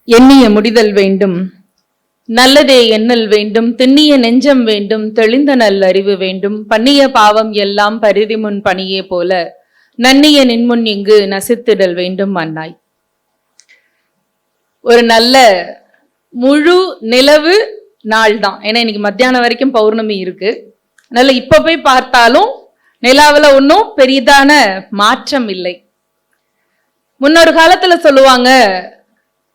எண்ணிய முடிதல் வேண்டும், நல்லதே எண்ணல் வேண்டும், திண்ணிய நெஞ்சம் வேண்டும், தெளிந்த நல் அறிவு வேண்டும், பண்ணிய பாவம் எல்லாம் பரிதி முன் பணியே போல நன்னிய நின்முன் இங்கு நசித்திடல் வேண்டும் அன்னாய். ஒரு நல்ல முழு நிலவு நாள் தான். ஏன்னா இன்னைக்கு மத்தியானம் வரைக்கும் பௌர்ணமி இருக்கு. அதனால இப்ப போய் பார்த்தாலும் நிலாவுல ஒன்றும் பெரிதான மாற்றம் இல்லை. முன்னொரு காலத்துல சொல்லுவாங்க,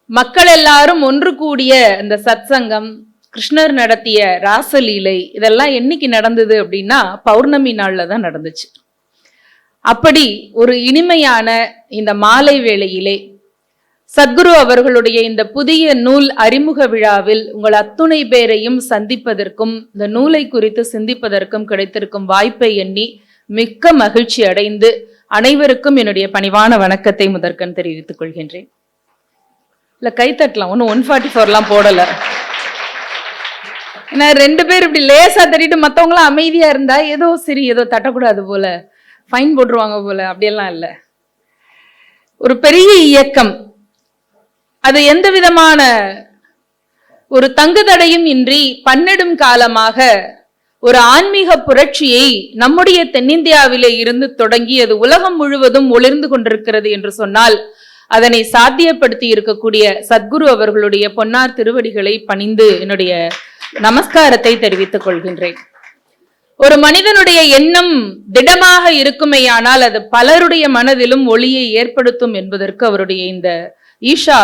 மக்கள் எல்லாரும் ஒன்று கூடிய அந்த சத்சங்கம், கிருஷ்ணர் நடத்திய ராசலீலை இதெல்லாம் என்னைக்கு நடந்தது அப்படின்னா பௌர்ணமி நாள்ல தான் நடந்துச்சு. அப்படி ஒரு இனிமையான இந்த மாலை வேளையிலே சத்குரு அவர்களுடைய இந்த புதிய நூல் அறிமுக விழாவில் உங்கள் அத்துணை பேரையும் சந்திப்பதற்கும் இந்த நூலை குறித்து சிந்திப்பதற்கும் கிடைத்திருக்கும் வாய்ப்பை எண்ணி மிக்க மகிழ்ச்சி அடைந்து அனைவருக்கும் என்னுடைய பணிவான வணக்கத்தை முதற்கண் தெரிவித்துக் கொள்கின்றேன். இல்ல கைத்தட்டலாம், ஒன்னும் 144 போடல. ஏன்னா 2 பேர் இப்படி லேசா தட்டிட்டு மத்தவங்களாம் அமைதியா இருந்தா ஏதோ சரி ஏதோ தட்டக்கூடாது போல, ஃபைன் போட்டுருவாங்க போல, அப்படியெல்லாம் இல்லை. ஒரு பெரிய இயக்கம், அது எந்த விதமான ஒரு தங்குதடையும் இன்றி பன்னெடும் காலமாக ஒரு ஆன்மீக புரட்சியை நம்முடைய தென்னிந்தியாவிலே இருந்து தொடங்கி அது உலகம் முழுவதும் ஒளிர்ந்து கொண்டிருக்கிறது என்று சொன்னால் அதனை சாத்தியப்படுத்தி இருக்கக்கூடிய சத்குரு அவர்களுடைய பொன்னார் திருவடிகளை பணிந்து என்னுடைய நமஸ்காரத்தை தெரிவித்துக் கொள்கின்றேன். ஒரு மனிதனுடைய எண்ணம் திடமாக இருக்குமேயானால் அது பலருடைய மனதிலும் ஒளியை ஏற்படுத்தும் என்பதற்கு அவருடைய இந்த ஈஷா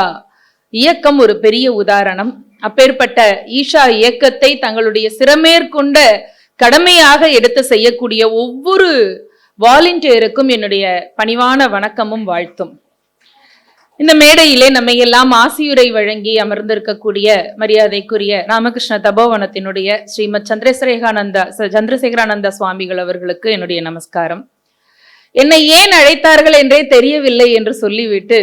இயக்கம் ஒரு பெரிய உதாரணம். அப்பேற்பட்ட ஈஷா இயக்கத்தை தங்களுடைய சிறமேற்கொண்ட கடமையாக எடுத்து செய்யக்கூடிய ஒவ்வொரு வாலண்டியருக்கும் என்னுடைய பணிவான வணக்கமும் வாழ்த்தும். இந்த மேடையிலே நம்மை எல்லாம் ஆசியுரை வழங்கி அமர்ந்திருக்கக்கூடிய மரியாதைக்குரிய ராமகிருஷ்ண தபோவனத்தினுடைய ஸ்ரீமத் சந்திரசேகரானந்த சுவாமிகள் அவர்களுக்கு என்னுடைய நமஸ்காரம். என்னை ஏன் அழைத்தார்கள் என்றே தெரியவில்லை என்று சொல்லிவிட்டு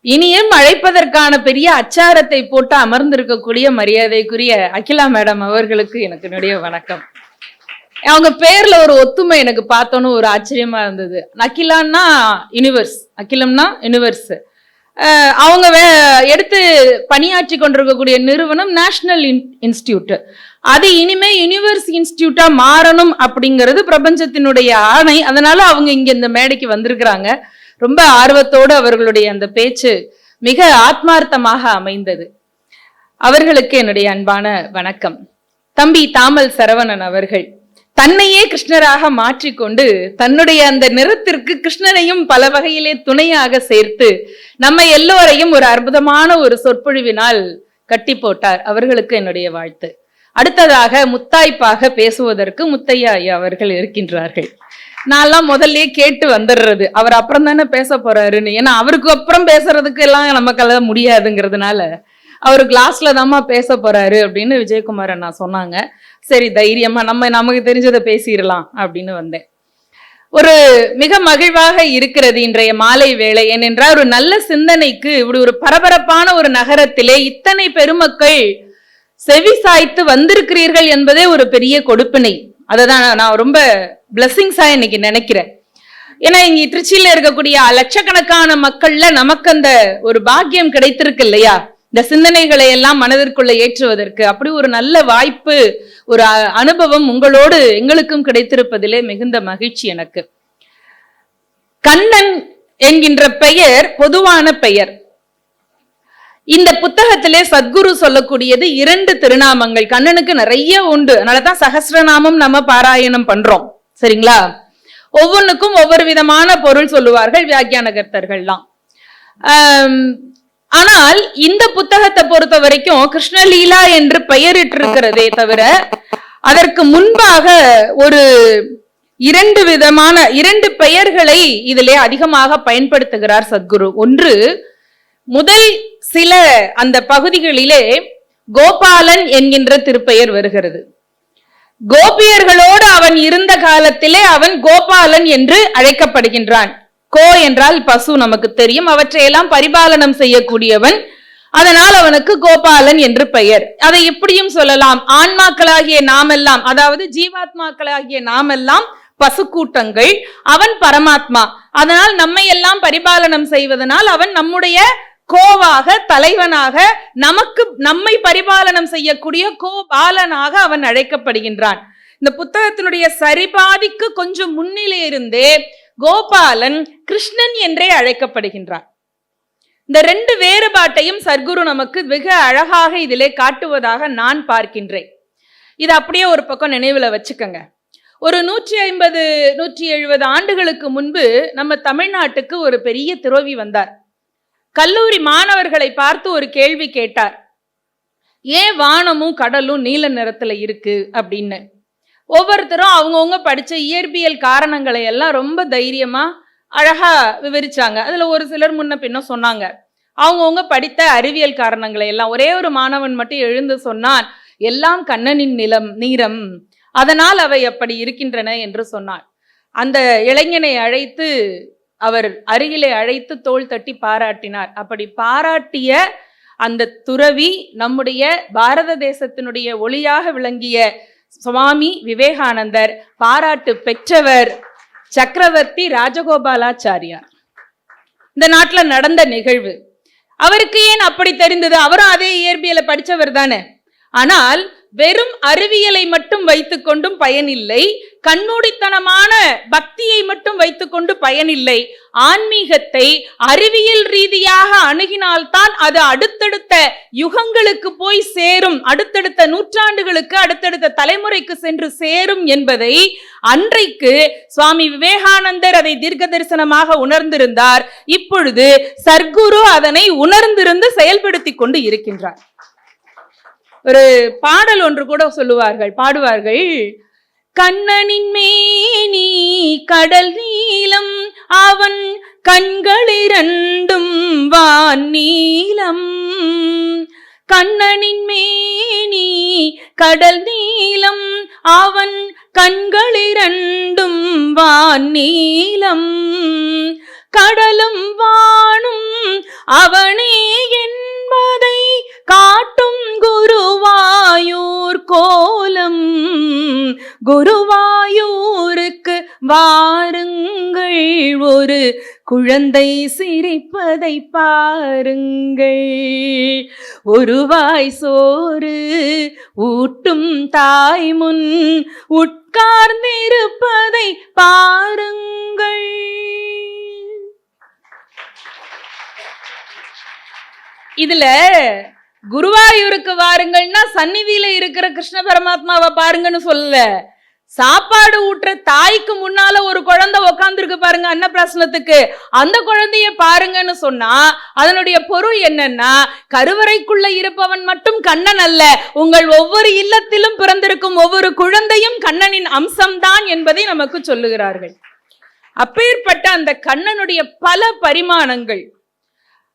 இனியும் அழைப்பதற்கான பெரிய அச்சாரத்தை போட்டு அமர்ந்திருக்கக்கூடிய மரியாதைக்குரிய அகிலா மேடம் அவர்களுக்கு எனக்கு என்னுடைய வணக்கம். அவங்க பேர்ல ஒரு ஒத்துமை எனக்கு பார்த்தோன்னு ஒரு ஆச்சரியமா இருந்தது. அகிலான்னா யூனிவர்ஸ், அகிலம்னா யூனிவர்ஸ். அவங்க எடுத்து பணியாற்றி கொண்டிருக்கக்கூடிய நிறுவனம் நேஷனல் இன்ஸ்டிடியூட். அது இனிமே யூனிவர்ஸ் இன்ஸ்டிடியூட்டா மாறணும் அப்படிங்கிறது பிரபஞ்சத்தினுடைய ஆணை. அதனால அவங்க இங்க இந்த மேடைக்கு வந்திருக்கிறாங்க. ரொம்ப ஆர்வத்தோடு அவர்களுடைய அந்த பேச்சு மிக ஆத்மார்த்தமாக அமைந்தது. அவர்களுக்கு என்னுடைய அன்பான வணக்கம். தம்பி தாமல் சரவணன் அவர்கள் தன்னையே கிருஷ்ணராக மாற்றிக்கொண்டு தன்னுடைய அந்த நிறத்திற்கு கிருஷ்ணனையும் பல வகையிலே துணையாக சேர்த்து நம்ம எல்லோரையும் ஒரு அற்புதமான ஒரு சொற்பொழிவினால் கட்டி போட்டார். அவர்களுக்கு என்னுடைய வாழ்த்து. அடுத்ததாக முத்தாய்ப்பாக பேசுவதற்கு முத்தையா ஐயா அவர்கள் இருக்கின்றார்கள். நான்லாம் முதல்லயே கேட்டு வந்துடுறது, அவர் அப்புறம் தானே பேச போறாருன்னு. ஏன்னா அவருக்கு அப்புறம் பேசுறதுக்கு எல்லாம் நமக்கெல்லாம் முடியாதுங்கிறதுனால அவர் கிளாஸ்ல தாம்மா பேச போறாரு அப்படின்னு விஜயகுமார் அண்ணா சொன்னாங்க. சரி தைரியமா நமக்கு தெரிஞ்சதை பேசிடலாம் அப்படின்னு வந்தேன். ஒரு மிக மகிழ்வாக இருக்கிறது இன்றைய மாலை வேளை. ஏனென்றால் ஒரு நல்ல சிந்தனைக்கு இப்படி ஒரு பரபரப்பான ஒரு நகரத்திலே இத்தனை பெருமக்கள் செவி சாய்த்து வந்திருக்கிறீர்கள் என்பதே ஒரு பெரிய கொடுப்பினை. அததான் நான் ரொம்ப பிளஸிங்ஸா இன்னைக்கு நினைக்கிறேன். ஏன்னா இங்க திருச்சியில இருக்கக்கூடிய லட்சக்கணக்கான மக்கள்ல நமக்கு அந்த ஒரு பாக்கியம் கிடைத்திருக்கு இல்லையா, இந்த சிந்தனைகளை எல்லாம் மனதிற்குள்ள ஏற்றுவதற்கு. அப்படி ஒரு நல்ல வாய்ப்பு, ஒரு அனுபவம் உங்களோடு எங்களுக்கும் கிடைத்திருப்பதிலே மிகுந்த மகிழ்ச்சி எனக்கு. கண்ணன் என்கின்ற பெயர் பொதுவான பெயர். இந்த புத்தகத்திலே சத்குரு சொல்லக்கூடியது 2 திருநாமங்கள். கண்ணனுக்கு நிறைய உண்டு, அதனாலதான் சகஸ்ரநாமம் நம்ம பாராயணம் பண்றோம். சரிங்களா? ஒவ்வொன்றுக்கும் ஒவ்வொரு விதமான பொருள் சொல்லுவார்கள் வியாக்கியானகர்த்தர்கள்லாம். ஆனால் இந்த புத்தகத்தை பொறுத்த வரைக்கும் கிருஷ்ணலீலா என்று பெயரிட்டிருக்கிறதே தவிர அதற்கு முன்பாக ஒரு 2 பெயர்களை இதிலே அதிகமாக பயன்படுத்துகிறார் சத்குரு. ஒன்று, முதல் சில அந்த பகுதிகளிலே கோபாலன் என்கின்ற திருப்பெயர் வருகிறது. கோபியர்களோடு அவன் இருந்த காலத்திலே அவன் கோபாலன் என்று அழைக்கப்படுகின்றான். கோ என்றால் பசு, நமக்கு தெரியும். அவற்றையெல்லாம் பரிபாலனம் செய்யக்கூடியவன். அதனால் அவனுக்கு கோபாலன் என்று பெயர். அதை எப்படியும் சொல்லலாம், ஆன்மாக்களாகிய நாமெல்லாம், அதாவது ஜீவாத்மாக்களாகிய நாமெல்லாம் பசுக்கூட்டங்கள், அவன் பரமாத்மா. அதனால் நம்மை எல்லாம் பரிபாலனம் செய்வதனால் அவன் நம்முடைய கோவாக, தலைவனாக, நம்மை பரிபாலனம் செய்யக்கூடிய கோபாலனாக அவன் அழைக்கப்படுகின்றான். இந்த புத்தகத்தினுடைய சரிபாதிக்கு கொஞ்சம் முன்னிலே இருந்தே கோபாலன் கிருஷ்ணன் என்றே அழைக்கப்படுகின்றான். இந்த ரெண்டு வேறுபாட்டையும் சர்க்குரு நமக்கு வெகு அழகாக இதிலே காட்டுவதாக நான் பார்க்கின்றேன். இது அப்படியே ஒரு பக்கம் நினைவுல வச்சுக்கங்க. ஒரு 150-170 ஆண்டுகளுக்கு முன்பு நம்ம தமிழ்நாட்டுக்கு ஒரு பெரிய துறவி வந்தார். கல்லூரி மாணவர்களை பார்த்து ஒரு கேள்வி கேட்டார். ஏன் வானமும் கடலும் நீல நிறத்துல இருக்கு அப்படின்னு. ஒவ்வொருத்தரும் அவங்கவுங்க படிச்ச இயற்பியல் காரணங்களை எல்லாம் ரொம்ப தைரியமா அழகா விவரிச்சாங்க. அதுல ஒரு சிலர் முன்ன பின்ன சொன்னாங்க. அவங்கவுங்க படித்த அறிவியல் காரணங்களை எல்லாம். ஒரே ஒரு மாணவன் மட்டும் எழுந்து சொன்னான், எல்லாம் கண்ணனின் நீரம், அதனால் அவை அப்படி இருக்கின்றன என்று சொன்னான். அந்த இளைஞனை அழைத்து அவர் அருகிலே அழைத்து தோள் தட்டி பாராட்டினார். அப்படி பாராட்டிய அந்த துறவி நம்முடைய பாரத தேசத்தினுடைய ஒளியாக விளங்கிய சுவாமி விவேகானந்தர், பாராட்டு பெற்றவர் சக்கரவர்த்தி ராஜகோபாலாச்சாரியார். இந்த நாட்டுல நடந்த நிகழ்வு. அவருக்கு ஏன் அப்படி தெரிந்தது? அவரும் அதே இயற்பியலை படிச்சவர் தானே. ஆனால் வெறும் அறிவியலை மட்டும் வைத்துக் கொண்டும் பயனில்லை, கண்மூடித்தனமான பக்தியை மட்டும் வைத்துக் கொண்டு பயனில்லை. ஆன்மீகத்தை அறிவியல் ரீதியாக அணுகினால்தான் அது அடுத்தடுத்த யுகங்களுக்கு போய் சேரும், அடுத்தடுத்த நூற்றாண்டுகளுக்கு, அடுத்தடுத்த தலைமுறைக்கு சென்று சேரும் என்பதை அன்றைக்கு சுவாமி விவேகானந்தர் அதை தீர்க்க தரிசனமாக உணர்ந்திருந்தார். இப்பொழுது சர்க்குரு அதனை உணர்ந்திருந்து செயல்படுத்தி கொண்டு இருக்கின்றார். ஒரு பாடல் ஒன்று கூட பாடுவார்கள். கண்ணனின் மேனி கடல் நீலம், அவன் கண்களிரண்டும் வான் நீலம். கண்ணனின் மேனி கடல் நீலம், அவன் கண்களிரண்டும் வான் நீலம். கடலும் வானும் அவனே என்பதை காட்டும் குருவாயூர் கோலம். குருவாயூருக்கு வாருங்கள், ஒரு குழந்தை சிரிப்பதை பாருங்கள். ஒருவாய் சோறு ஊட்டும் தாய் முன் உட்கார்ந்திருப்பதை பாருங்கள். இதுல குருவாயூருக்கு வாருங்கள்னா சந்நிதியில இருக்கிற கிருஷ்ண பரமாத்மாவை பாருங்கன்னு சொல்லல. சாப்பாடு ஊற்ற தாய்க்கு முன்னால ஒரு குழந்தை உக்காந்துருக்கு பாருங்க அன்னப்பிராசனத்துக்கு, அந்த குழந்தைய பாருங்கன்னு சொன்னா அதனுடைய பொருள் என்னன்னா, கருவறைக்குள்ள இருப்பவன் மட்டும் கண்ணன் அல்ல, உங்கள் ஒவ்வொரு இல்லத்திலும் பிறந்திருக்கும் ஒவ்வொரு குழந்தையும் கண்ணனின் அம்சம்தான் என்பதை நமக்கு சொல்லுகிறார்கள். அப்பேற்பட்ட அந்த கண்ணனுடைய பல பரிமாணங்கள்,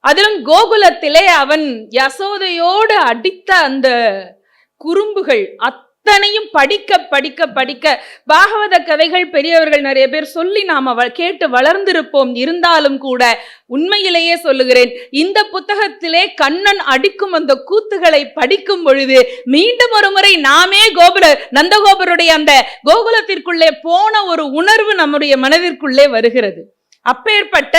அதிலும் கோகுலத்திலே அவன் யசோதையோடு அடித்த அந்த குறும்புகள் அத்தனையும் படிக்க படிக்க படிக்க பாகவத கதைகள் பெரியவர்கள் நிறைய பேர் சொல்லி நாம கேட்டு வளர்ந்திருப்போம். இருந்தாலும் கூட உண்மையிலேயே சொல்லுகிறேன், இந்த புத்தகத்திலே கண்ணன் அடிக்கும் அந்த கூத்துகளை படிக்கும் பொழுது மீண்டும் ஒரு முறை நாமே நந்தகோபருடைய அந்த கோகுலத்திற்குள்ளே போன ஒரு உணர்வு நம்முடைய மனதிற்குள்ளே வருகிறது. அப்பேற்பட்ட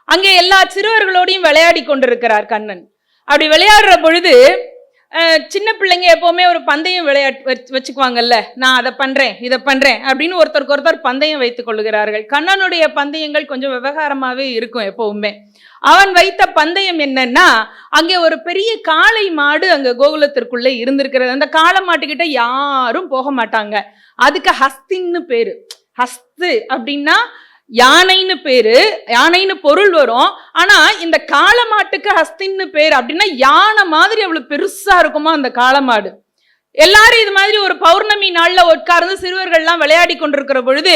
அங்கே எல்லா சிறுவர்களோடையும் விளையாடி கொண்டிருக்கிறார் கண்ணன். அப்படி விளையாடுற பொழுது சின்ன பிள்ளைங்க எப்பவுமே ஒரு பந்தயம் வச்சுக்குவாங்கல்ல, நான் அதை பண்றேன் இதை பண்றேன் அப்படின்னு ஒருத்தருக்கு ஒருத்தர் பந்தயம் வைத்துக் கொள்ளுகிறார்கள். கண்ணனுடைய பந்தயங்கள் கொஞ்சம் விவகாரமாவே இருக்கும் எப்பவுமே. அவன் வைத்த பந்தயம் என்னன்னா, அங்கே ஒரு பெரிய காளை மாடு அங்க கோகுலத்திற்குள்ளே இருந்திருக்கிறது. அந்த காளை மாட்டுக்கிட்ட யாரும் போக மாட்டாங்க. அதுக்கு ஹஸ்தின்னு பேரு. ஹஸ்து அப்படின்னா யானைன்னு பேரு, யானைன்னு பொருள் வரும். ஆனா இந்த காளமாட்டுக்கு ஹஸ்தின்னு பேரு. அப்படின்னா யானை மாதிரி அவ்வளவு பெருசா இருக்குமா அந்த காளமாடு. எல்லாரும் இது மாதிரி ஒரு பௌர்ணமி நாள்ல உட்கார்ந்து சிறுவர்கள்லாம் விளையாடி கொண்டிருக்கிற பொழுது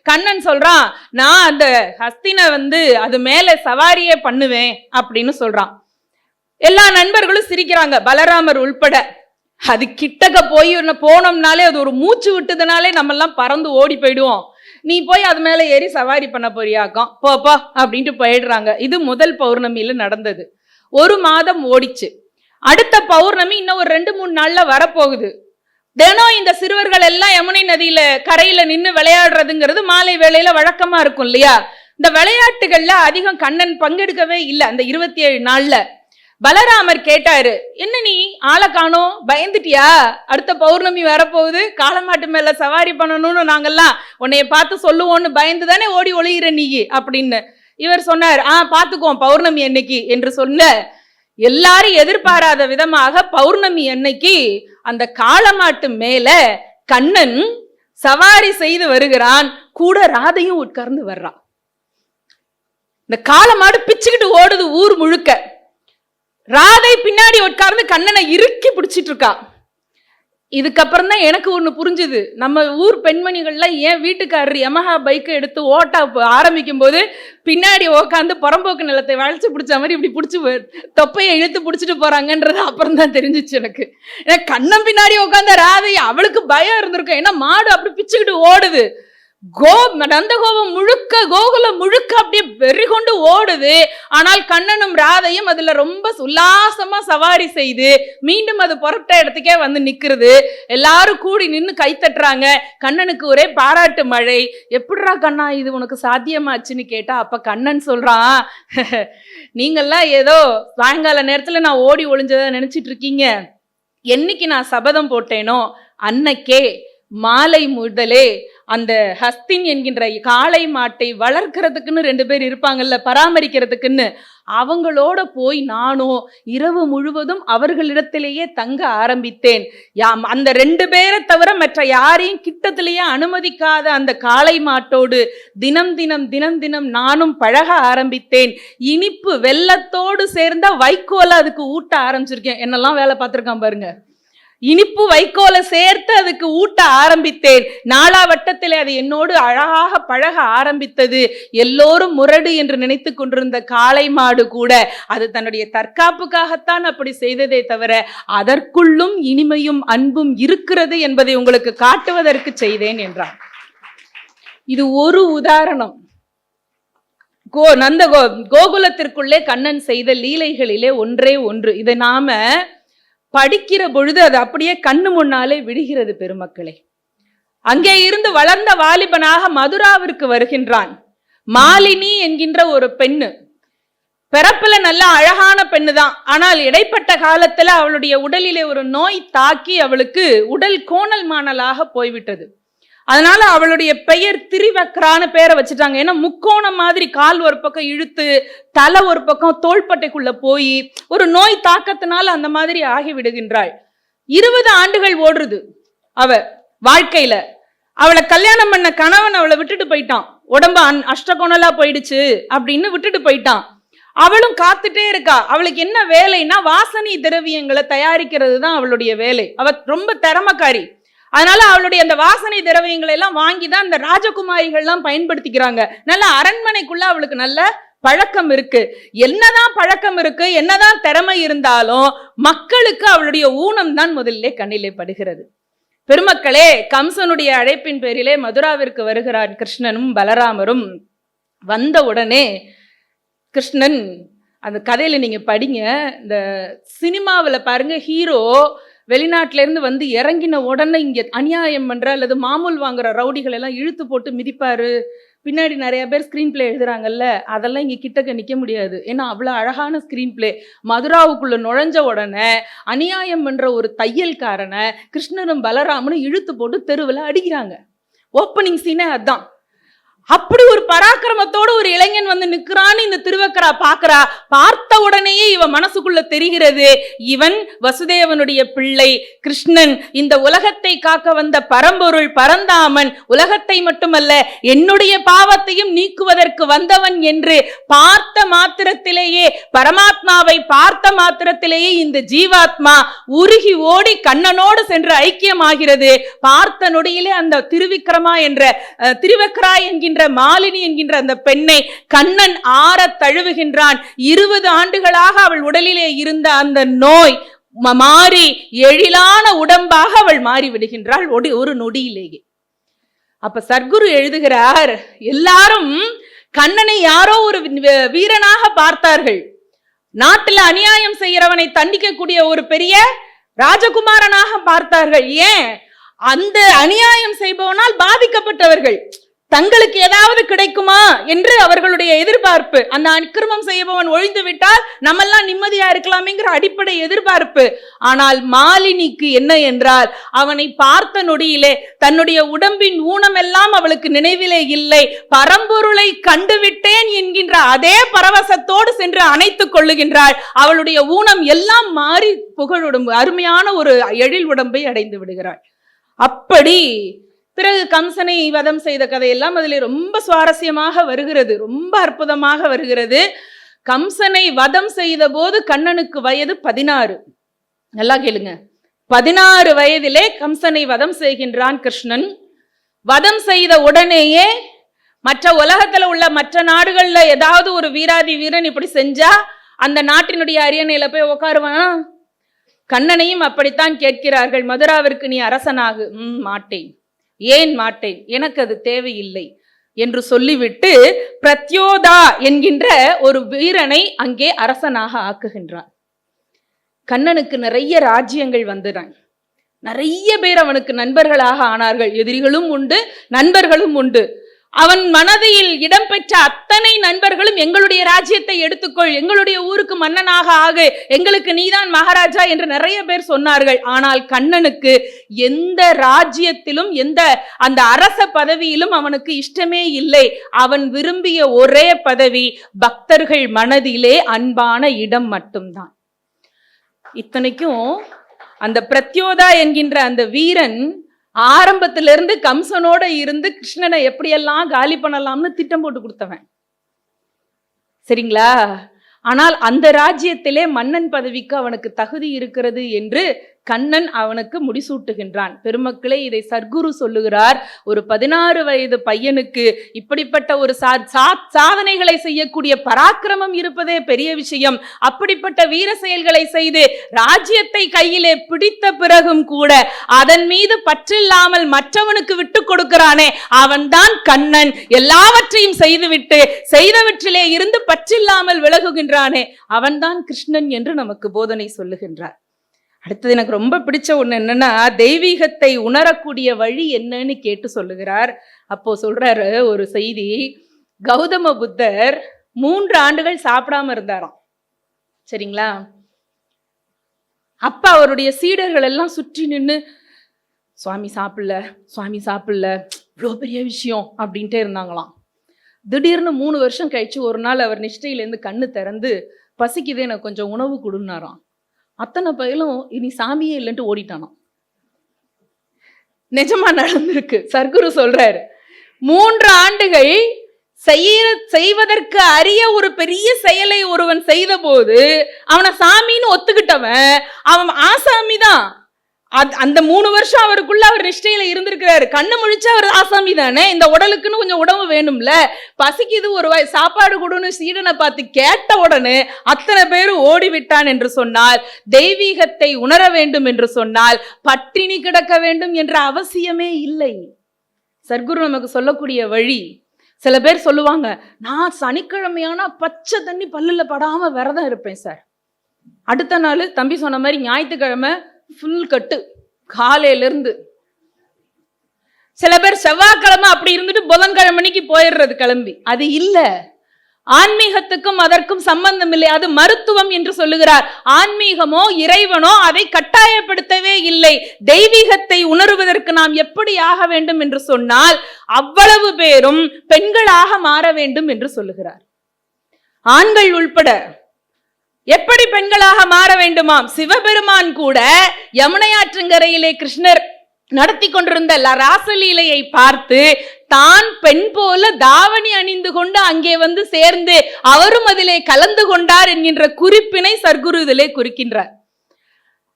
கண்ணன் சொல்றான், நான் அந்த ஹஸ்தினை அது மேல சவாரியே பண்ணுவேன் அப்படின்னு சொல்றான். எல்லா நண்பர்களும் சிரிக்கிறாங்க, பலராமர் உள்பட. அது கிட்டக்க போனோம்னாலே அது ஒரு மூச்சு விட்டதுனாலே நம்ம எல்லாம் பறந்து ஓடி போயிடுவோம். நீ போய் அது மேல ஏறி சவாரி பண்ண போறியாக்கம், போப்பா அப்படின்ட்டு போயிடுறாங்க. இது முதல் பௌர்ணமியில நடந்தது. ஒரு மாதம் ஓடிச்சு. அடுத்த பௌர்ணமி இன்னும் ஒரு 2-3 நாள்ல வரப்போகுது. தினம் இந்த சிறுவர்கள் எல்லாம் யமுனை நதியில கரையில நின்று விளையாடுறதுங்கிறது மாலை வேளையில வழக்கமா இருக்கும் இல்லையா? இந்த விளையாட்டுகள்ல அதிகம் கண்ணன் பங்கெடுக்கவே இல்லை. அந்த 27 நாள்ல பலராமர் கேட்டாரு, என்ன நீ ஆளை காணோம், பயந்துட்டியா? அடுத்த பௌர்ணமி வரப்போகுது, காளமாட்டு மேல சவாரி பண்ணணும்னு நாங்கெல்லாம் உன்னைய பார்த்து சொல்லுவோன்னு பயந்து தானே ஓடி ஒளிகிற நீ அப்படின்னு. இவர் சொன்னார், பாத்துக்குவோம் பௌர்ணமி அன்னைக்கு என்று சொல்ல, எல்லாரும் எதிர்பாராத விதமாக பௌர்ணமி அன்னைக்கு அந்த காளமாட்டு மேல கண்ணன் சவாரி செய்து வருகிறான். கூட ராதையும் உட்கார்ந்து வர்றான். இந்த காளமாடு பிச்சுக்கிட்டு ஓடுது ஊர் முழுக்க. ராதை பின்னாடி உட்கார்ந்து கண்ணனை இறுக்கி பிடிச்சிட்டு இருக்கா. இதுக்கப்புறம் தான் எனக்கு ஒண்ணு புரிஞ்சுது, நம்ம ஊர் பெண்மணிகள்லாம் ஏன் வீட்டுக்காரர் யமஹா பைக்கை எடுத்து ஓட்ட ஆரம்பிக்கும் போது பின்னாடி உட்காந்து புறம்போக்கு நிலத்தை வளைச்சு பிடிச்ச மாதிரி இப்படி பிடிச்சி தொப்பையை இழுத்து பிடிச்சிட்டு போறாங்கன்றது அப்புறம் தான் தெரிஞ்சிச்சு எனக்கு. ஏன்னா கண்ணன் பின்னாடி உட்காந்த ராதை அவளுக்கு பயம் இருந்திருக்கும். ஏன்னா மாடு அப்படி பிச்சுக்கிட்டு ஓடுது. நந்தகோபம் முழுக்க, கோகுலம் முழுக்க அப்படியே வெறி கொண்டு ஓடுது. ஆனால் கண்ணனும் ராதையும் அதுல ரொம்ப உல்லாசமா சவாரி செய்து மீண்டும் அது புறப்பட்ட இடத்துக்கே வந்து நிக்கிறது. எல்லாரும் கூடி நின்று கை தட்டுறாங்க. கண்ணனுக்கு ஒரே பாராட்டு மழை. எப்படிரா கண்ணா இது உனக்கு சாத்தியமாச்சுன்னு கேட்டா, அப்ப கண்ணன் சொல்றான், நீங்கெல்லாம் ஏதோ சாயங்கால நேரத்துல நான் ஓடி ஒளிஞ்சதை நினைச்சிட்டு இருக்கீங்க. என்னைக்கு நான் சபதம் போட்டேனோ அன்னைக்கே மாலை முதலே அந்த ஹஸ்தின் என்கின்ற காளை மாட்டை வளர்க்கறதுக்குன்னு 2 பேர் இருப்பாங்கல்ல, பராமரிக்கிறதுக்குன்னு, அவங்களோட போய் நானும் இரவு முழுவதும் அவர்களிடத்திலேயே தங்க ஆரம்பித்தேன். அந்த 2 பேரை தவிர மற்ற யாரையும் கிட்டத்திலேயே அனுமதிக்காத அந்த காளை மாட்டோடு தினம் தினம் தினம் தினம் நானும் பழக ஆரம்பித்தேன். இனிப்பு வெல்லத்தோடு சேர்ந்த வைக்கோல அதுக்கு ஊட்ட ஆரம்பிச்சிருக்கேன். என்னெல்லாம் வேலை பார்த்திருக்கான் பாருங்க. இனிப்பு வைக்கோலை சேர்த்து அதுக்கு ஊட்ட ஆரம்பித்தேன். நாளாவட்டத்தில் அது என்னோடு அழகாக பழக ஆரம்பித்தது. எல்லோரும் முரடு என்று நினைத்து கொண்டிருந்த காளை மாடு கூட அது தன்னுடைய தற்காப்புக்காகத்தான் அப்படி செய்ததே தவிர அதற்குள்ளும் இனிமையும் அன்பும் இருக்கிறது என்பதை உங்களுக்கு காட்டுவதற்கு செய்தேன் என்றார். இது ஒரு உதாரணம். கோகுலத்திற்குள்ளே கண்ணன் செய்த லீலைகளிலே ஒன்றே ஒன்று. இதை நாம படிக்கிற பொழுது அது அப்படியே கண்ணு முன்னாலே விடுகிறது. பெருமக்களே, அங்கே இருந்து வளர்ந்த வாலிபனாக மதுராவிற்கு வருகின்றான். மாலினி என்கின்ற ஒரு பெண்ணு, பிறப்புல நல்ல அழகான பெண்ணு தான். ஆனால் இடைப்பட்ட காலத்துல அவளுடைய உடலிலே ஒரு நோய் தாக்கி அவளுக்கு உடல் கோணல் மாணலாக போய்விட்டது. அதனால அவளுடைய பெயர் திரிவக்ரான்னு பேரை வச்சுட்டாங்க. ஏன்னா முக்கோணம் மாதிரி கால் ஒரு பக்கம் இழுத்து தலை ஒரு பக்கம் தோள்பட்டைக்குள்ள போய் ஒரு நோய் தாக்கத்தினால அந்த மாதிரி ஆகிவிடுகின்றாள். 20 ஆண்டுகள் ஓடுறது அவ வாழ்க்கையில. அவளை கல்யாணம் பண்ண கணவன் அவளை விட்டுட்டு போயிட்டான். உடம்பு அஷ்டகோணலா போயிடுச்சு அப்படின்னு விட்டுட்டு போயிட்டான். அவளும் காத்துட்டே இருக்கா. அவளுக்கு என்ன வேலைன்னா வாசனை திரவியங்களை தயாரிக்கிறது தான் அவளுடைய வேலை. அவ ரொம்ப திறமைக்காரி. அதனால அவளுடைய அந்த வாசனை திரவியங்களை எல்லாம் வாங்கிதான் இந்த ராஜகுமாரிகள்லாம் பயன்படுத்திக்கிறாங்க. நல்ல அரண்மனைக்குள்ள அவளுக்கு நல்ல பழக்கம் இருக்கு. என்னதான் பழக்கம் இருக்கு, என்னதான் திறமை இருந்தாலும் மக்களுக்கு அவளுடைய ஊனம் தான் முதலிலே கண்ணிலே படுகிறது. பெருமக்களே, கம்சனுடைய அழைப்பின் பேரிலே மதுராவிற்கு வருகிறார் கிருஷ்ணனும் பலராமரும். வந்த உடனே கிருஷ்ணன், அந்த கதையில நீங்க படிங்க, இந்த சினிமாவில் பாருங்க, ஹீரோ வெளிநாட்டில இருந்து வந்து இறங்கின உடனே இங்க அநியாயம் பண்ற அல்லது மாமூல் வாங்குற ரவுடிகள் எல்லாம் இழுத்து போட்டு மிதிப்பாரு. பின்னாடி நிறைய பேர் ஸ்கிரீன் பிளே எழுதுறாங்கல்ல, அதெல்லாம் இங்க கிட்டக்க நிக்க முடியாது. ஏன்னா அவ்வளவு அழகான ஸ்கிரீன் பிளே. மதுராவுக்குள்ள நுழைஞ்ச உடனே அநியாயம் பண்ற ஒரு தையல்காரனை கிருஷ்ணரும் பலராமனும் இழுத்து போட்டு தெருவில் அடிக்கிறாங்க. ஓப்பனிங் சீனே அதுதான். அப்படி ஒரு பராக்கிரமத்தோடு ஒரு இளைஞன் வந்து நிற்கிறான்னு இந்த திருவக்கரா பாக்குறா. பார்த்த உடனேயே இவன் மனசுக்குள்ள தெரிகிறது, இவன் வசுதேவனுடைய பிள்ளை கிருஷ்ணன், இந்த உலகத்தை காக்க வந்த பரம்பொருள் பரந்தாமன், உலகத்தை மட்டுமல்ல என்னுடைய பாவத்தையும் நீக்குவதற்கு வந்தவன் என்று பார்த்த மாத்திரத்திலேயே, பரமாத்மாவை பார்த்த மாத்திரத்திலேயே இந்த ஜீவாத்மா உருகி ஓடி கண்ணனோடு சென்று ஐக்கியமாகிறது. பார்த்த நொடியிலே அந்த திருவிக்ரமா என்ற திருவக்கரா என்கின்ற மாலினி என்கின்ற அந்த பெண்ணை கண்ணன் ஆற தழுவுகின்றான். 20 ஆண்டுகளாக அவள் உடலிலே இருந்த அந்த நோய் மாறி எழிலான உடம்பாக அவள் மாறி விடுகின்றாள் ஒரு நொடியிலேயே. அப்ப சத்குரு எழுதுகிறார், எல்லாரும் கண்ணனை யாரோ ஒரு வீரனாக பார்த்தார்கள். நாட்டில் அநியாயம் செய்கிறவனை தண்டிக்கக்கூடிய ஒரு பெரிய ராஜகுமாரனாக பார்த்தார்கள். ஏன்? அந்த அநியாயம் செய்பவனால் பாதிக்கப்பட்டவர்கள். தங்களுக்கு ஏதாவது கிடைக்குமா என்று அவர்களுடைய எதிர்பார்ப்பு. அந்த அக்கிரமம் செய்பவன் ஒழிந்து விட்டால் நம்மெல்லாம் நிம்மதியா இருக்கலாமேங்கிற அடிப்படை எதிர்பார்ப்பு. ஆனால் மாலினிக்கு என்ன என்றால், அவனை பார்த்த நொடியிலே தன்னுடைய உடம்பின் ஊனம் எல்லாம் அவளுக்கு நினைவிலே இல்லை. பரம்பொருளை கண்டுவிட்டேன் என்கின்ற அதே பரவசத்தோடு சென்று அணைத்துக் கொள்ளுகின்றாள். அவளுடைய ஊனம் எல்லாம் மாறி புகழுடம்பு, அருமையான ஒரு எழில் உடம்பை அடைந்து விடுகிறாள். அப்படி பிறகு கம்சனை வதம் செய்த கதையெல்லாம் அதில் ரொம்ப சுவாரஸ்யமாக வருகிறது, ரொம்ப அற்புதமாக வருகிறது. கம்சனை வதம் செய்த போது கண்ணனுக்கு வயது 16. நல்லா கேளுங்க, 16 வயதிலே கம்சனை வதம் செய்கின்றான் கிருஷ்ணன். வதம் செய்த உடனேயே மற்ற உலகத்துல உள்ள மற்ற நாடுகள்ல ஏதாவது ஒரு வீராதி வீரன் இப்படி செஞ்சா அந்த நாட்டினுடைய அரியணையில போய் உட்காருவானா? கண்ணனையும் அப்படித்தான் கேட்கிறார்கள். மதுராவிற்கு நீ அரசனாகு. மாட்டேன். ஏன் மாட்டேன்? எனக்கு அது தேவையில்லை என்று சொல்லிவிட்டு பிரத்யோதா என்கின்ற ஒரு வீரனை அங்கே அரசனாக ஆக்குகின்றான். கண்ணனுக்கு நிறைய ராஜ்யங்கள் வந்தன. நிறைய பேர் அவனுக்கு நண்பர்களாக ஆனார்கள். எதிரிகளும் உண்டு, நண்பர்களும் உண்டு. அவன் மனதில் இடம்பெற்ற அத்தனை நண்பர்களும் எங்களுடைய ராஜ்யத்தை எடுத்துக்கொள், எங்களுடைய ஊருக்கு மன்னனாக ஆகு, எங்களுக்கு நீதான் மகாராஜா என்று நிறைய பேர் சொன்னார்கள். ஆனால் கண்ணனுக்கு எந்த ராஜ்யத்திலும் எந்த அந்த அரச பதவியிலும் அவனுக்கு இஷ்டமே இல்லை. அவன் விரும்பிய ஒரே பதவி பக்தர்கள் மனதிலே அன்பான இடம் மட்டும்தான். இத்தனைக்கும் அந்த பிரத்யோதா என்கின்ற அந்த வீரன் ஆரம்பத்திலிருந்து கம்சனோட இருந்து கிருஷ்ணனை எப்படியெல்லாம் காலி பண்ணலாம்னு திட்டம் போட்டு கொடுத்தவன், சரிங்களா? ஆனால் அந்த ராஜ்யத்திலே மன்னன் பதவிக்கு அவனுக்கு தகுதி இருக்கிறது என்று கண்ணன் அவனுக்கு முடிசூட்டுகின்றான். பெருமக்களே, இதை சர்க்குரு சொல்லுகிறார். ஒரு 16 வயது பையனுக்கு இப்படிப்பட்ட ஒரு சாதனைகளை செய்யக்கூடிய பராக்கிரமம் இருப்பதே பெரிய விஷயம். அப்படிப்பட்ட வீர செயல்களை செய்து ராஜ்யத்தை கையிலே பிடித்த பிறகும் கூட அதன் மீது பற்றில்லாமல் மற்றவனுக்கு விட்டு கொடுக்கிறானே, அவன்தான் கண்ணன். எல்லாவற்றையும் செய்துவிட்டு செய்தவற்றிலே இருந்து பற்றில்லாமல் விலகுகின்றானே, அவன்தான் கிருஷ்ணன் என்று நமக்கு போதனை சொல்லுகின்றார். அடுத்தது எனக்கு ரொம்ப பிடிச்ச ஒண்ணு என்னன்னா, தெய்வீகத்தை உணரக்கூடிய வழி என்னன்னு கேட்டு சொல்லுகிறார். அப்போ சொல்றாரு ஒரு செய்தி, கௌதம புத்தர் 3 ஆண்டுகள் சாப்பிடாம இருந்தாராம், சரிங்களா? அப்ப அவருடைய சீடர்கள் எல்லாம் சுற்றி நின்று, சுவாமி சாப்பிடல, சுவாமி சாப்பிடல, இவ்வளோ பெரிய விஷயம் அப்படின்ட்டே இருந்தாங்களாம். திடீர்னு 3 வருஷம் கழிச்சு ஒரு நாள் அவர் நிஷ்டையிலேருந்து கண்ணு திறந்து, பசிக்குது, எனக்கு கொஞ்சம் உணவு கொடுன்னாராம். அத்தனை பயிலும் இனி சாமியே இல்லைன்ட்டு ஓடிட்டானாம். நிஜமா நடந்திருக்கு. சர்க்குரு சொல்றாரு, 3 ஆண்டுகள் செய்வதற்கு அரிய ஒரு பெரிய செயலை ஒருவன் செய்த போது அவனை சாமின்னு ஒத்துக்கிட்டவன் அவன் ஆசாமி தான். அந்த 3 வருஷம் அவருக்குள்ள அவர் நிஷ்டையில இருந்திருக்கிறாரு. கண்ணு முழிச்சா அவர் ஆசாமி தானே. இந்த உடலுக்குன்னு கொஞ்சம் உணவு வேணும்ல, பசிக்குது, ஒரு சாப்பாடு கொடுன்னு சீடனை பார்த்து கேட்ட உடனே அத்தனை பேரும் ஓடிவிட்டான் என்று சொன்னால், தெய்வீகத்தை உணர வேண்டும் என்று சொன்னால் பட்டினி கிடக்க வேண்டும் என்ற அவசியமே இல்லை. சர்க்குரு நமக்கு சொல்லக்கூடிய வழி. சில பேர் சொல்லுவாங்க, நான் சனிக்கிழமையானா பச்சை தண்ணி பல்லுல படாம விரதம் இருப்பேன் சார். அடுத்த நாள் தம்பி சொன்ன மாதிரி ஞாயிற்றுக்கிழமை ஃபுல் கட்டு காலையில இருந்து. சில பேர் செவ்வாய்க்கிழமை அப்படி இருந்துட்டு புதன்கிழமைக்கு போயிடுறது கிளம்பி. அது இல்ல, ஆன்மீகத்துக்கும் அதற்கும் சம்பந்தம் இல்லை. அது மருத்துவம் என்று சொல்லுகிறார். ஆன்மீகமோ இறைவனோ அதை கட்டாயப்படுத்தவே இல்லை. தெய்வீகத்தை உணர்வதற்கு நாம் எப்படி ஆக வேண்டும் என்று சொன்னால், அவ்வளவு பேரும் பெண்களாக மாற வேண்டும் என்று சொல்லுகிறார். ஆண்கள் உள்பட எப்படி பெண்களாக மாற வேண்டுமாம்? சிவபெருமான் கூட யமுனையாற்றங்கரையிலே கிருஷ்ணர் நடத்தி கொண்டிருந்த ராசலீலையை பார்த்து தான் பெண் போல தாவணி அணிந்து கொண்டு அங்கே வந்து சேர்ந்து அவரும் அதிலே கலந்து கொண்டார் என்கின்ற குறிப்பினை சர்க்குரு இதிலே குறிக்கின்றார்.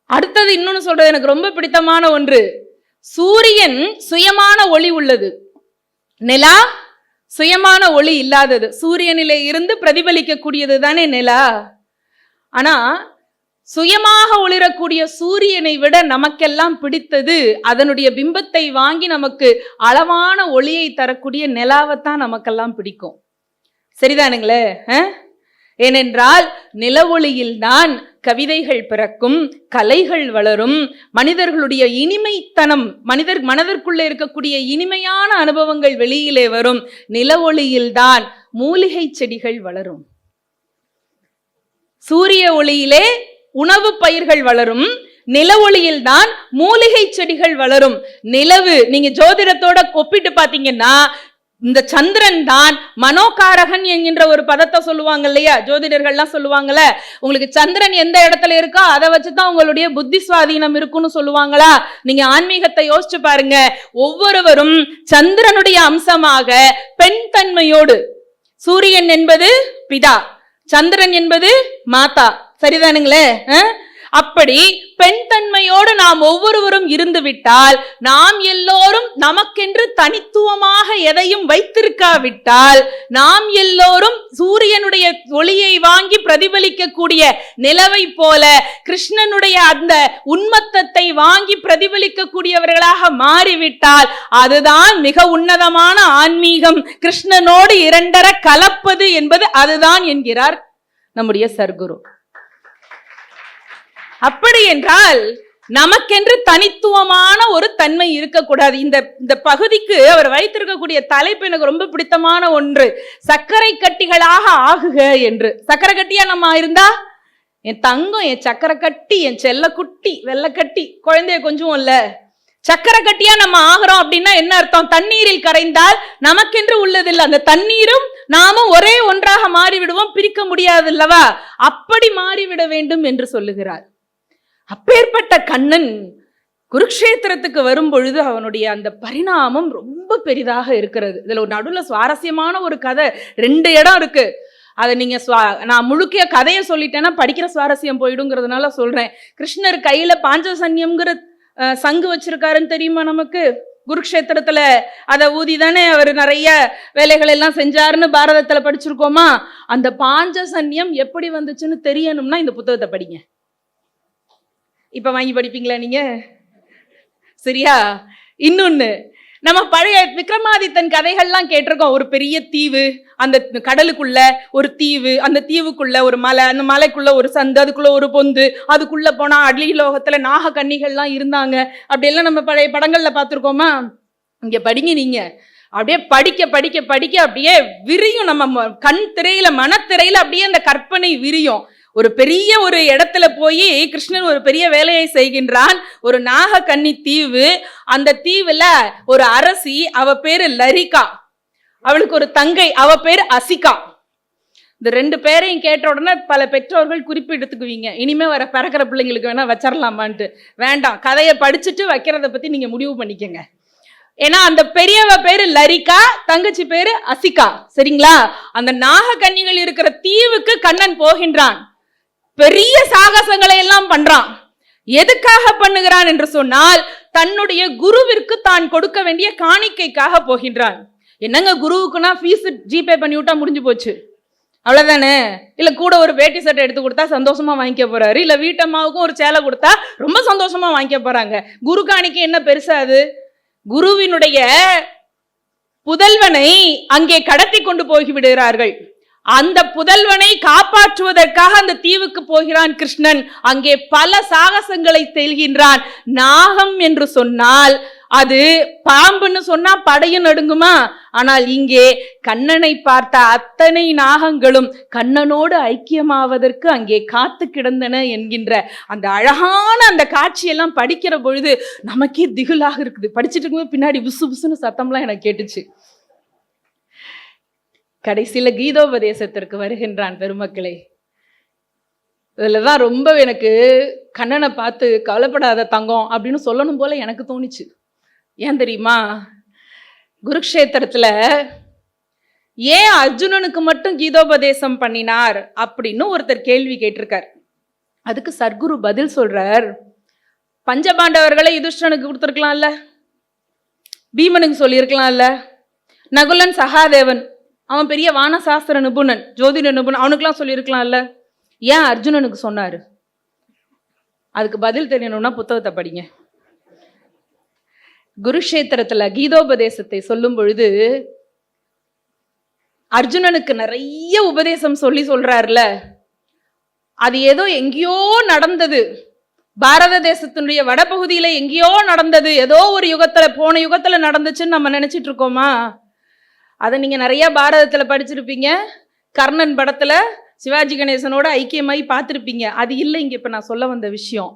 அடுத்தது இன்னொன்னு சொல்றது எனக்கு ரொம்ப பிடித்தமான ஒன்று. சூரியன் சுயமான ஒளி உள்ளது, நிலா சுயமான ஒளி இல்லாதது. சூரியனிலே இருந்து பிரதிபலிக்க கூடியது தானே நிலா. ஆனா சுயமாக ஒளிரக்கூடிய சூரியனை விட நமக்கெல்லாம் பிடித்தது அதனுடைய பிம்பத்தை வாங்கி நமக்கு அளவான ஒளியை தரக்கூடிய நிலாவைத்தான் நமக்கெல்லாம் பிடிக்கும். சரிதானுங்களே? ஏனென்றால் நில ஒளியில்தான் கவிதைகள் பிறக்கும், கலைகள் வளரும், மனிதர்களுடைய இனிமைத்தனம், மனதிற்குள்ளே இருக்கக்கூடிய இனிமையான அனுபவங்கள் வெளியிலே வரும். நில ஒளியில்தான் மூலிகை செடிகள் வளரும். சூரிய ஒளியிலே உணவு பயிர்கள் வளரும், நில ஒளியில் தான் மூலிகை செடிகள் வளரும். நிலவு நீங்க ஜோதிடத்தோட ஒப்பிட்டு பாத்தீங்கன்னா, இந்த சந்திரன் தான் மனோகாரகன் என்கின்ற ஒரு பதத்தை சொல்லுவாங்க இல்லையா, ஜோதிடர்கள்லாம் சொல்லுவாங்கல்ல, உங்களுக்கு சந்திரன் எந்த இடத்துல இருக்கோ அதை வச்சுதான் உங்களுடைய புத்தி சுவாதீனம் இருக்குன்னு சொல்லுவாங்களா? நீங்க ஆன்மீகத்தை யோசிச்சு பாருங்க. ஒவ்வொருவரும் சந்திரனுடைய அம்சமாக பெண் தன்மையோடு, சூரியன் என்பது பிதா, சந்திரன் என்பது மாதா, சரிதானுங்களே? அப்படி பெண் தன்மையோடு நாம் ஒவ்வொருவரும் இருந்து விட்டால், நாம் எல்லோரும் நமக்கென்று தனித்துவமாக எதையும் வைத்திருக்காவிட்டால், நாம் எல்லோரும் சூரியனுடைய ஒளியை வாங்கி பிரதிபலிக்கக்கூடிய நிலவை போல கிருஷ்ணனுடைய அந்த உன்மத்தத்தை வாங்கி பிரதிபலிக்கக்கூடியவர்களாக மாறிவிட்டால், அதுதான் மிக உன்னதமான ஆன்மீகம். கிருஷ்ணனோடு இரண்டர கலப்பது என்பது அதுதான் என்கிறார் நம்முடைய சர்க்குரு. அப்படி என்றால் நமக்கென்று தனித்துவமான ஒரு தன்மை இருக்கக்கூடாது. இந்த பகுதிக்கு அவர் வைத்திருக்கக்கூடிய தலைப்பு எனக்கு ரொம்ப பிடித்தமான ஒன்று, சர்க்கரை கட்டிகளாக ஆகுக என்று. சர்க்கரை கட்டியா நம்ம இருந்தா, என் தங்கம், என் சக்கரை கட்டி, என் செல்ல குட்டி, வெள்ளை கட்டி, குழந்தைய கொஞ்சம் இல்ல, சக்கரை கட்டியா நம்ம ஆகிறோம் அப்படின்னா என்ன அர்த்தம்? தண்ணீரில் கரைந்தால் நமக்கென்று உள்ளதில்லை, அந்த தண்ணீரும் நாமும் ஒரே ஒன்றாக மாறிவிடுவோம், பிரிக்க முடியாது அல்லவா? அப்படி மாறிவிட வேண்டும் என்று சொல்லுகிறார். அப்பேற்பட்ட கண்ணன் குருக்ஷேத்திரத்துக்கு வரும் பொழுது அவனுடைய அந்த பரிணாமம் ரொம்ப பெரிதாக இருக்கிறது. இதுல ஒரு நடுவில் சுவாரஸ்யமான ஒரு கதை, 2 இடம் இருக்கு. அதை நீங்க நான் முழுக்க கதையை சொல்லிட்டேன்னா படிக்கிற சுவாரஸ்யம் போயிடுங்கிறதுனால சொல்றேன். கிருஷ்ணர் கையில பாஞ்சசன்யம்ங்கிற சங்கு வச்சிருக்காருன்னு தெரியுமா நமக்கு? குருக்ஷேத்திரத்துல அதை ஊதி தானே அவர் நிறைய வேலைகள் எல்லாம் செஞ்சாருன்னு பாரதத்துல படிச்சிருக்கோமா? அந்த பாஞ்சசன்யம் எப்படி வந்துச்சுன்னு தெரியணும்னா இந்த புத்தகத்தை படிங்க. இப்ப வாங்கி படிப்பீங்களா நீங்க? சரியா? இன்னொன்னு, நம்ம பழைய விக்ரமாதித்தன் கதைகள்லாம் கேட்டிருக்கோம். ஒரு பெரிய தீவு, அந்த கடலுக்குள்ள ஒரு தீவு, அந்த தீவுக்குள்ள ஒரு மலை, அந்த மலைக்குள்ள ஒரு சந்து, அதுக்குள்ள ஒரு பொந்து, அதுக்குள்ள போனா அடிலோகத்துல நாக கன்னிகள்லாம் இருந்தாங்க. அப்படியெல்லாம் நம்ம பழைய படங்கள்ல பார்த்துருக்கோமா? இங்க படிங்க நீங்க. அப்படியே படிக்க படிக்க படிக்க அப்படியே விரியும், நம்ம கண் திரையில, மனத்திரையில அப்படியே அந்த கற்பனை விரியும். ஒரு பெரிய ஒரு இடத்துல போய் கிருஷ்ணன் ஒரு பெரிய வேலையை செய்கின்றான். ஒரு நாக கன்னி தீவு, அந்த தீவுல ஒரு அரசி, அவ பேரு லரிகா, அவளுக்கு ஒரு தங்கை, அவ பேரு அசிகா. இந்த 2 பேரையும் கேட்ட உடனே பல பெற்றோர்கள் குறிப்பு எடுத்துக்குவீங்க, இனிமே வர பிறக்கிற பிள்ளைங்களுக்கு வேணா வச்சிடலாமான்ட்டு. வேண்டாம், கதையை படிச்சுட்டு வைக்கிறத பத்தி நீங்க முடிவு பண்ணிக்கங்க. ஏன்னா அந்த பெரியவ பேரு லரிகா, தங்கச்சி பேரு அசிகா, சரிங்களா? அந்த நாக கன்னிகள் இருக்கிற தீவுக்கு கண்ணன் போகின்றான். பெரிய சாகசங்களை எல்லாம் பண்றான். எதுக்காக பண்ணுகிறான் என்று சொன்னால், தன்னுடைய குருவிற்கு தான் கொடுக்க வேண்டிய காணிக்கைக்காக போகின்றான். என்னங்க குருவுக்குன்னா ஃபீஸ் ஜிபே பண்ணி விட்டா முடிஞ்சு போச்சு, அவ்வளவுதானே? இல்ல கூட ஒரு வேட்டி சட்டை எடுத்து கொடுத்தா சந்தோஷமா வாங்கிக்க போறாரு, இல்ல வீட்டம்மாவுக்கும் ஒரு சேலை கொடுத்தா ரொம்ப சந்தோஷமா வாங்கிக்க போறாங்க. குரு காணிக்கை என்ன பெருசா? அது குருவினுடைய புதல்வனை அங்கே கடத்தி கொண்டு போய் விடுகிறார்கள். அந்த புதல்வனை காப்பாற்றுவதற்காக அந்த தீவுக்கு போகிறான் கிருஷ்ணன். அங்கே பல சாகசங்களை செல்கின்றான். நாகம் என்று சொன்னால், அது பாம்புன்னு சொன்னா படையும் நடுங்குமா? ஆனால் இங்கே கண்ணனை பார்த்த அத்தனை நாகங்களும் கண்ணனோடு ஐக்கியமாவதற்கு அங்கே காத்து கிடந்தன என்கின்ற அந்த அழகான அந்த காட்சியெல்லாம் படிக்கிற பொழுது நமக்கே திகிலாக இருக்குது. படிச்சுட்டு இருக்கும்போது பின்னாடி புசு புசுன்னு சத்தம்லாம் எனக்கு கேட்டுச்சு. கடைசியில கீதோபதேசத்திற்கு வருகின்றான் பெருமக்களே. இதுலதான் ரொம்ப எனக்கு கண்ணனை பார்த்து கவலைப்படாத தங்கம் அப்படின்னு சொல்லணும் போல எனக்கு தோணுச்சு. ஏன் தெரியுமா? குருக்ஷேத்திரத்துல ஏன் அர்ஜுனனுக்கு மட்டும் கீதோபதேசம் பண்ணினார் அப்படின்னு ஒருத்தர் கேள்வி கேட்டிருக்கார். அதுக்கு சர்க்குரு பதில் சொல்றார், பஞ்சபாண்டவர்களை யுதிஷ்டனுக்கு கொடுத்துருக்கலாம்ல, பீமனுக்கு சொல்லியிருக்கலாம்ல, நகுலன் சகாதேவன் அவன் பெரிய வானசாஸ்திர நிபுணன், ஜோதிட நிபுணன், அவனுக்குலாம் சொல்லியிருக்கலாம்ல, ஏன் அர்ஜுனனுக்கு சொன்னாரு? அதுக்கு பதில் தெரியணும்னா புத்தகத்தை படிங்க. குருக்ஷேத்திரத்துல கீதோபதேசத்தை சொல்லும் பொழுது அர்ஜுனனுக்கு நிறைய உபதேசம் சொல்றாருல, அது ஏதோ எங்கேயோ நடந்தது, பாரத தேசத்தினுடைய வடபகுதியில எங்கேயோ நடந்தது, ஏதோ ஒரு யுகத்துல போன யுகத்துல நடந்துச்சுன்னு நம்ம நினைச்சிட்டு இருக்கோமா? அதை நீங்க நிறைய பாரதத்துல படிச்சிருப்பீங்க, கர்ணன் படத்துல சிவாஜி கணேசனோட ஐக்கியமாய் பார்த்திருப்பீங்க. அது இல்லை இங்க இப்ப நான் சொல்ல வந்த விஷயம்.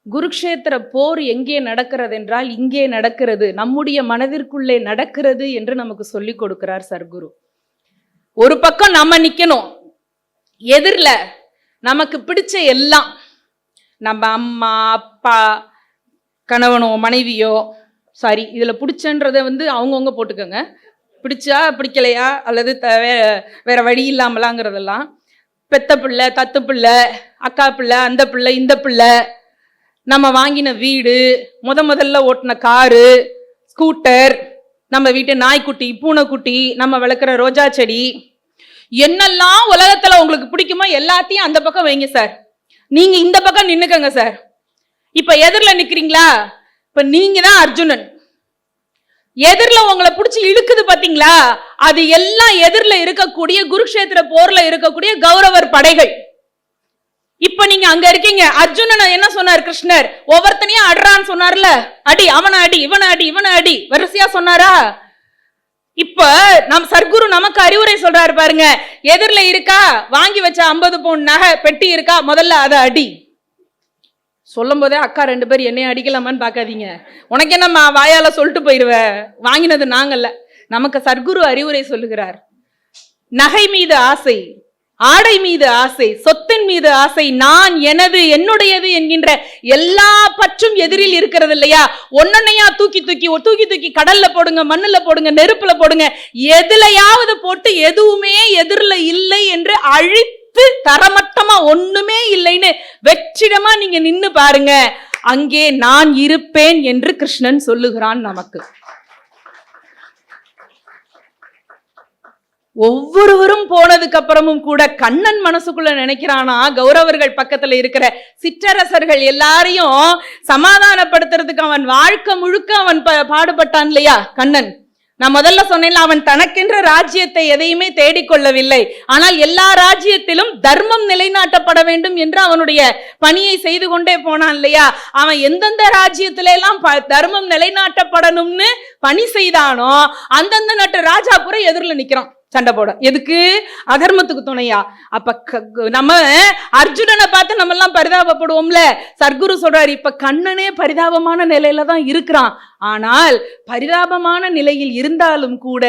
குருக்ஷேத்திர போர் எங்கே நடக்கிறது என்றால் இங்கே நடக்கிறது, நம்முடைய மனதிற்குள்ளே நடக்கிறது என்று நமக்கு சொல்லிக் கொடுக்கிறார் சர்க்குரு. ஒரு பக்கம் நம்ம நிக்கணும், எதிரில நமக்கு பிடிச்ச எல்லாம், நம்ம அம்மா அப்பா கணவனோ மனைவியோ, சாரி இதுல பிடிச்சன்றத அவங்கவுங்க போட்டுக்கோங்க, பிடிச்சா பிடிக்கலையா அல்லது வேற வழி இல்லாமலாங்கிறதெல்லாம், பெத்த பிள்ளை தத்து பிள்ளை அக்கா பிள்ளை அந்த பிள்ளை இந்த பிள்ளை, நம்ம வாங்கின வீடு, முதல்ல ஓட்டின காரு ஸ்கூட்டர், நம்ம வீட்டு நாய்க்குட்டி பூனைக்குட்டி, நம்ம வளர்க்குற ரோஜா செடி, என்னெல்லாம் உலகத்துல உங்களுக்கு பிடிக்குமோ எல்லாத்தையும் அந்த பக்கம் வைங்க சார், நீங்க இந்த பக்கம் நின்னுக்கங்க சார். இப்ப எதிரில நிக்கிறீங்களா, இப்ப நீங்க தான் அர்ஜுனன். எதிரில உங்களை பிடிச்சி இழுக்குது பாத்தீங்களா, அது எல்லாம் எதிரில இருக்கக்கூடிய குருக்ஷேத்திர போர்ல இருக்கக்கூடிய கௌரவர் படைகள். இப்ப நீங்க அங்க இருக்கீங்க. அர்ஜுனன் என்ன சொன்னார் கிருஷ்ணர்? ஒவ்வொருத்தனையும் அட்றான்னு சொன்னார்ல, அடி அவனை அடி இவனை அடி இவனை அடி வரிசையா சொன்னாரா? இப்ப நம் சர்க்குரு நமக்கு அறிவுரை சொல்றாரு பாருங்க, எதிரில இருக்கா வாங்கி வச்ச 50 பவுன் நகை பெட்டி இருக்கா, முதல்ல அதை அடி. சொல்லும் போதே அக்கா 2 பேர் என்னைய அடிக்கலாமான்னு பாக்காதீங்க, உனக்கு என்ன வாயால சொல்லிட்டு போயிருவ, வாங்கினது நாங்கல்ல. நமக்கு சர்க்குரு அறிவுரை சொல்லுகிறார். நகை மீது ஆசை, ஆடை மீது ஆசை, சொத்தின் மீது ஆசை, நான் எனது என்னுடையது என்கின்ற எல்லா பற்றும் எதிரில் இருக்கிறது இல்லையா? ஒன்னொன்னையா தூக்கி தூக்கி தூக்கி தூக்கி கடல்ல போடுங்க, மண்ணுல போடுங்க, நெருப்புல போடுங்க, எதுலையாவது போட்டு எதுவுமே எதிரில இல்லை என்று அழித்து தரமட்டமா ஒண்ணுமே இல்லைன்னு வெற்றிடமா நீங்க நின்னு பாருங்க, அங்கே நான் இருப்பேன் என்று கிருஷ்ணன் சொல்லுகிறான் நமக்கு. ஒவ்வொருவரும் போனதுக்கு அப்புறமும் கூட கண்ணன் மனசுக்குள்ள நினைக்கிறானா, கௌரவர்கள் பக்கத்துல இருக்கிற சிற்றரசர்கள் எல்லாரையும் சமாதானப்படுத்துறதுக்கு அவன் வாழ்க்கை முழுக்க அவன் பாடுபட்டான் இல்லையா கண்ணன். நான் முதல்ல சொன்னேன்ல, அவன் தனக்கென்ற ராஜ்யத்தை எதையுமே தேடிக்கொள்ளவில்லை, ஆனால் எல்லா ராஜ்யத்திலும் தர்மம் நிலைநாட்டப்பட வேண்டும் என்று அவனுடைய பணியை செய்து கொண்டே போனான் இல்லையா. அவன் எந்தெந்த ராஜ்யத்தில எல்லாம் தர்மம் நிலைநாட்டப்படணும்னு பணி செய்தானோ அந்தந்த நாட்டு ராஜா பூரா எதிரில் நிக்கிறான் சண்டை போட. எதுக்கு? அதர்மத்துக்கு துணையா. அப்ப நம்ம அர்ஜுனனை பார்த்து நம்ம எல்லாம் பரிதாபப்படுவோம்ல, சர்க்குரு சொல்றாரு இப்ப கண்ணனே பரிதாபமான நிலையில தான் இருக்கிறான். ஆனால் பரிதாபமான நிலையில் இருந்தாலும் கூட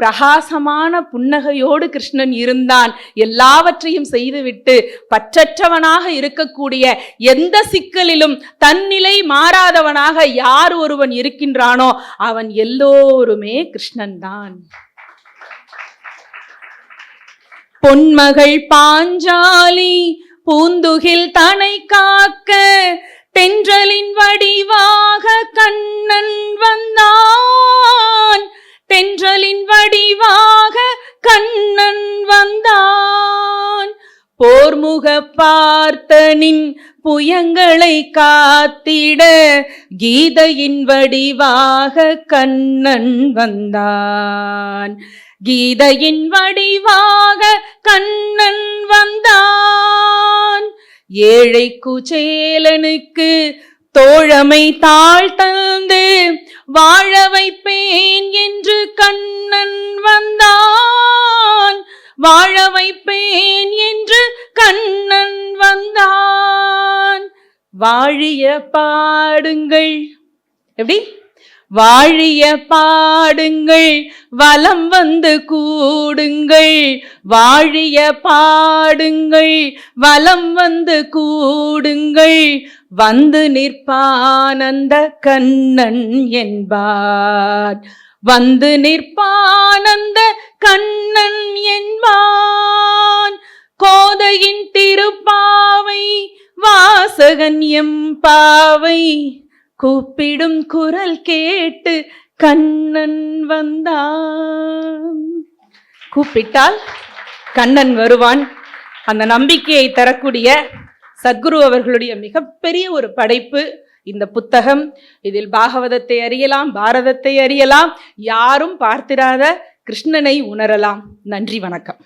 பிரகாசமான புன்னகையோடு கிருஷ்ணன் இருந்தான். எல்லாவற்றையும் செய்துவிட்டு பற்றற்றவனாக இருக்கக்கூடிய, எந்த சிக்கலிலும் தன்னிலை மாறாதவனாக யார் ஒருவன் இருக்கின்றானோ அவன் எல்லோருமே கிருஷ்ணன் தான். பொன்மகள் பாஞ்சாலி பூந்துகில் தனை காக்க தென்றலின் வடிவாக கண்ணன் வந்தான், தென்றலின் வடிவாக கண்ணன் வந்தான். போர்முக பார்த்தனின் புயங்களை காத்திட கீதையின் வடிவாக கண்ணன் வந்தான், கீதையின் வடிவாக கண்ணன் வந்தான். ஏழை குச்சேலனுக்கு தோழமை தாழ்த்தந்து வாழ வைப்பேன் என்று கண்ணன் வந்தான், வாழ வைப்பேன் என்று கண்ணன் வந்தான். வாழிய பாடுங்கள், எப்படி? வாழிய பாடுங்கள் வலம் வந்து கூடுங்கள், வாழிய பாடுங்கள் வலம் வந்து கூடுங்கள், வந்து நிற்பானந்த கண்ணன் என்பார், வந்து நிற்பானந்த கண்ணன் என்பான். கோதையின் திருப்பாவை வாசகன் எம்பாவை கூப்பிடும் குரல் கேட்டு கண்ணன் வந்தான். கூப்பிட்டால் கண்ணன் வருவான். அந்த நம்பிக்கையை தரக்கூடிய சத்குரு அவர்களுடைய மிகப்பெரிய ஒரு படைப்பு இந்த புத்தகம். இதில் பாகவதத்தை அறியலாம், பாரதத்தை அறியலாம், யாரும் பார்த்திராத கிருஷ்ணனை உணரலாம். நன்றி, வணக்கம்.